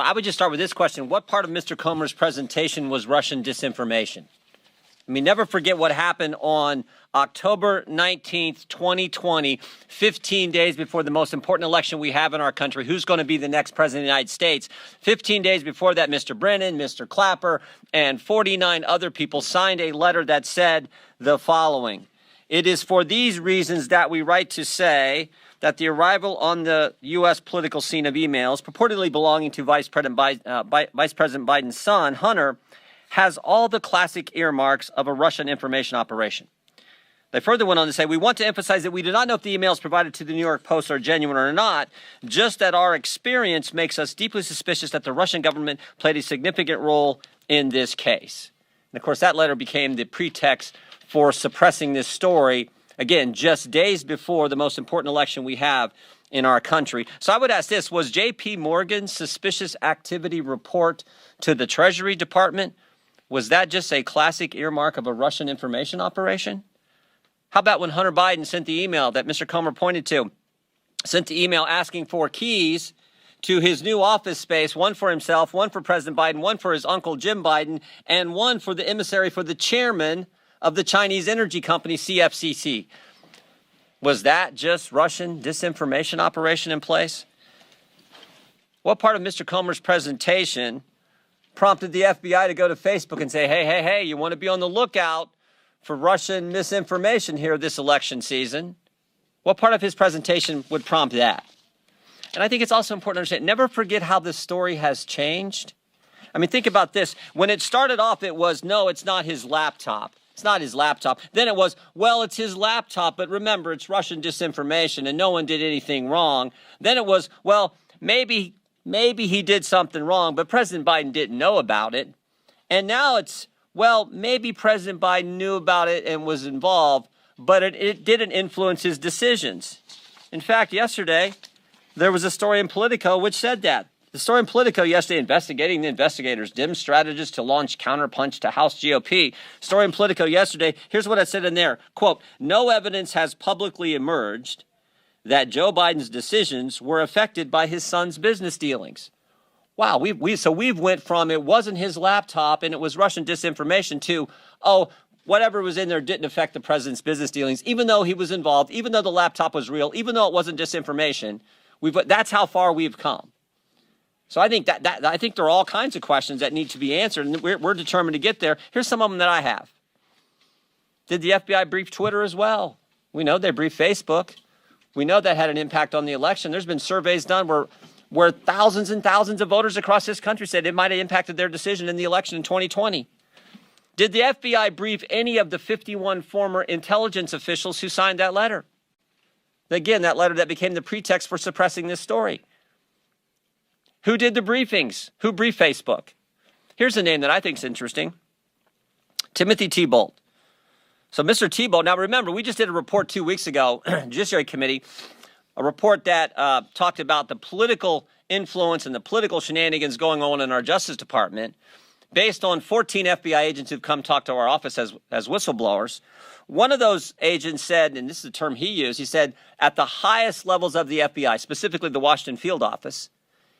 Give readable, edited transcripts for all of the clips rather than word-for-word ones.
I would just start with this question. What part of Mr. Comer's presentation was Russian disinformation? I mean, never forget what happened on October 19th, 2020, 15 days before the most important election we have in our country. Who's going to be the next president of the United States? 15 days before that, Mr. Brennan, Mr. Clapper, and 49 other people signed a letter that said the following. It is for these reasons that we write to say that the arrival on the U.S. political scene of emails purportedly belonging to Vice President Biden's son, Hunter, has all the classic earmarks of a Russian information operation. They further went on to say, we want to emphasize that we do not know if the emails provided to the New York Post are genuine or not, just that our experience makes us deeply suspicious that the Russian government played a significant role in this case. And of course, that letter became the pretext for suppressing this story, again, just days before the most important election we have in our country. So I would ask this, was J.P. Morgan's suspicious activity report to the Treasury Department, was that just a classic earmark of a Russian information operation? How about when Hunter Biden sent the email that Mr. Comer pointed to, sent the email asking for keys to his new office space, one for himself, one for President Biden, one for his uncle Jim Biden, and one for the emissary for the chairman of the Chinese energy company, CFCC. Was that just Russian disinformation operation in place? What part of Mr. Comer's presentation prompted the FBI to go to Facebook and say, hey, you want to be on the lookout for Russian misinformation here this election season? What part of his presentation would prompt that? And I think it's also important to understand, never forget how this story has changed. I mean, think about this. When it started off, it was, no, it's not his laptop. It's not his laptop. Then it was, well, it's his laptop, but remember, it's Russian disinformation and no one did anything wrong. Then it was, well, maybe he did something wrong, but President Biden didn't know about it. And now it's, well, maybe President Biden knew about it and was involved, but it didn't influence his decisions. In fact, yesterday, there was a story in Politico which said that. The story in Politico yesterday, investigating the investigators, dim strategists to launch counterpunch to House GOP. Story in Politico yesterday, here's what I said in there. Quote, no evidence has publicly emerged that Joe Biden's decisions were affected by his son's business dealings. Wow, we've went from it wasn't his laptop and it was Russian disinformation to, oh, whatever was in there didn't affect the president's business dealings, even though he was involved, even though the laptop was real, even though it wasn't disinformation. That's how far we've come. So I think I think there are all kinds of questions that need to be answered, and we're determined to get there. Here's some of them that I have. Did the FBI brief Twitter as well? We know they briefed Facebook. We know that had an impact on the election. There's been surveys done where thousands and thousands of voters across this country said it might have impacted their decision in the election in 2020. Did the FBI brief any of the 51 former intelligence officials who signed that letter? Again, that letter that became the pretext for suppressing this story. Who did the briefings? Who briefed Facebook? Here's a name that I think is interesting. Timothy Thibault. So Mr. Thibault, now remember, we just did a report 2 weeks ago, Judiciary Committee, a report that talked about the political influence and the political shenanigans going on in our Justice Department based on 14 FBI agents who've come talk to our office as whistleblowers. One of those agents said, and this is the term he used, he said, at the highest levels of the FBI, specifically the Washington field office,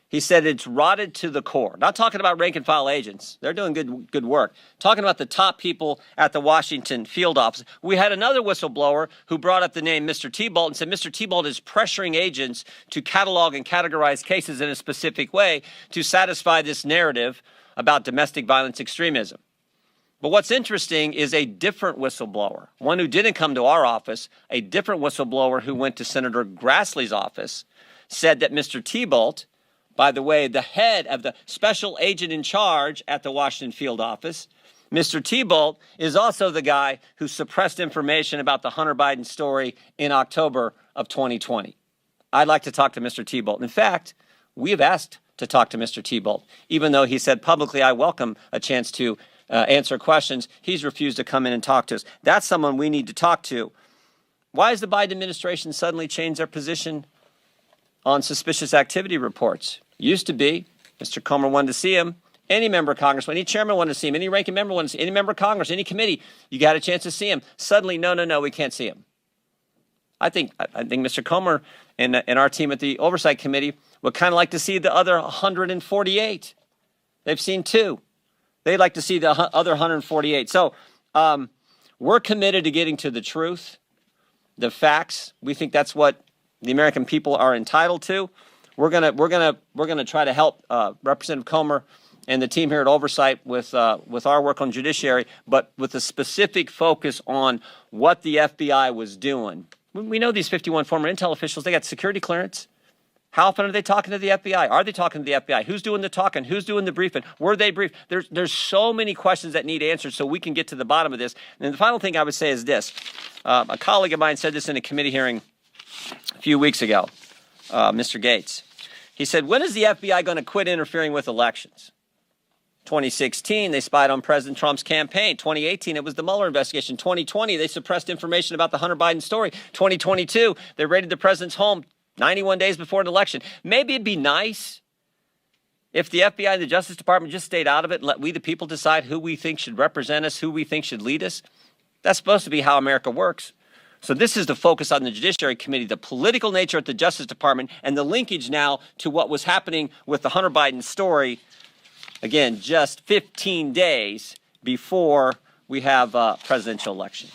he said it's rotted to the core. Not talking about rank and file agents. They're doing good work. Talking about the top people at the Washington field office. We had another whistleblower who brought up the name Mr. Thibault and said Mr. Thibault is pressuring agents to catalog and categorize cases in a specific way to satisfy this narrative about domestic violence extremism. But what's interesting is a different whistleblower, one who didn't come to our office, a different whistleblower who went to Senator Grassley's office, said that Mr. Thibault, by the way, the head of the special agent in charge at the Washington field office, Mr. Thibault is also the guy who suppressed information about the Hunter Biden story in October of 2020. I'd like to talk to Mr. Thibault. In fact, we have asked to talk to Mr. Thibault, even though he said publicly, I welcome a chance to answer questions. He's refused to come in and talk to us. That's someone we need to talk to. Why has the Biden administration suddenly changed their position on suspicious activity reports? Used to be, Mr. Comer wanted to see him. Any member of Congress, any chairman wanted to see him. Any ranking member wanted to see him. Any member of Congress, any committee, you got a chance to see him. Suddenly, no, we can't see him. I think Mr. Comer and our team at the Oversight Committee would kind of like to see the other 148. They've seen 2. They'd like to see the other 148. So we're committed to getting to the truth, the facts. We think that's what the American people are entitled to. We're gonna try to help Representative Comer and the team here at Oversight with our work on judiciary, but with a specific focus on what the FBI was doing. We know these 51 former intel officials, they got security clearance. How often are they talking to the FBI? Are they talking to the FBI? Who's doing the talking? Who's doing the briefing? Were they briefed? There's so many questions that need answered so we can get to the bottom of this. And the final thing I would say is this. A colleague of mine said this in a committee hearing a few weeks ago, Mr. Gates. He said, when is the FBI going to quit interfering with elections? 2016, they spied on President Trump's campaign. 2018, it was the Mueller investigation. 2020, they suppressed information about the Hunter Biden story. 2022, they raided the president's home 91 days before an election. Maybe it'd be nice if the FBI and the Justice Department just stayed out of it and let we the people decide who we think should represent us, who we think should lead us. That's supposed to be how America works. So this is the focus on the Judiciary Committee, the political nature at the Justice Department, and the linkage now to what was happening with the Hunter Biden story. Again, just 15 days before we have a presidential election.